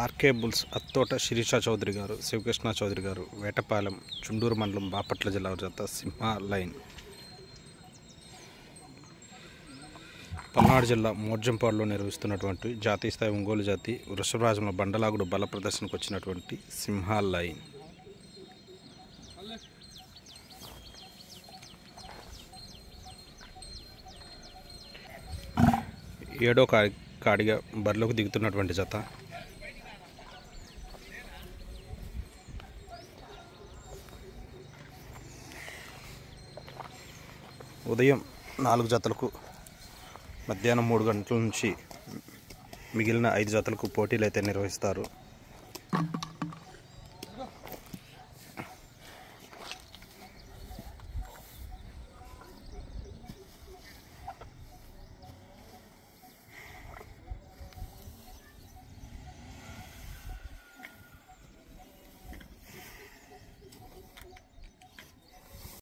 RK bulls Attota Sirisha Chowdary గారు, శివకృష్ణ చౌదరి గారు, వేటపాలెం, చుండూరు మండలం, బాపట్ల జిల్లా జత సింహ లైన్. పల్నాడు జిల్లా మోర్జంపాడులో నిర్వహిస్తున్నటువంటి జాతీయ స్థాయి ఒంగోలు జాతి వృషభరాజంలో బండలాగుడు బల ప్రదర్శనకు వచ్చినటువంటి సింహ లైన్. ఏడో కాడిగా బరిలోకి దిగుతున్నటువంటి జత. ఉదయం 4 జతలకు, మధ్యాహ్నం 3 గంటల నుంచి మిగిలిన 5 జతలకు పోటీలు అయితే నిర్వహిస్తారు.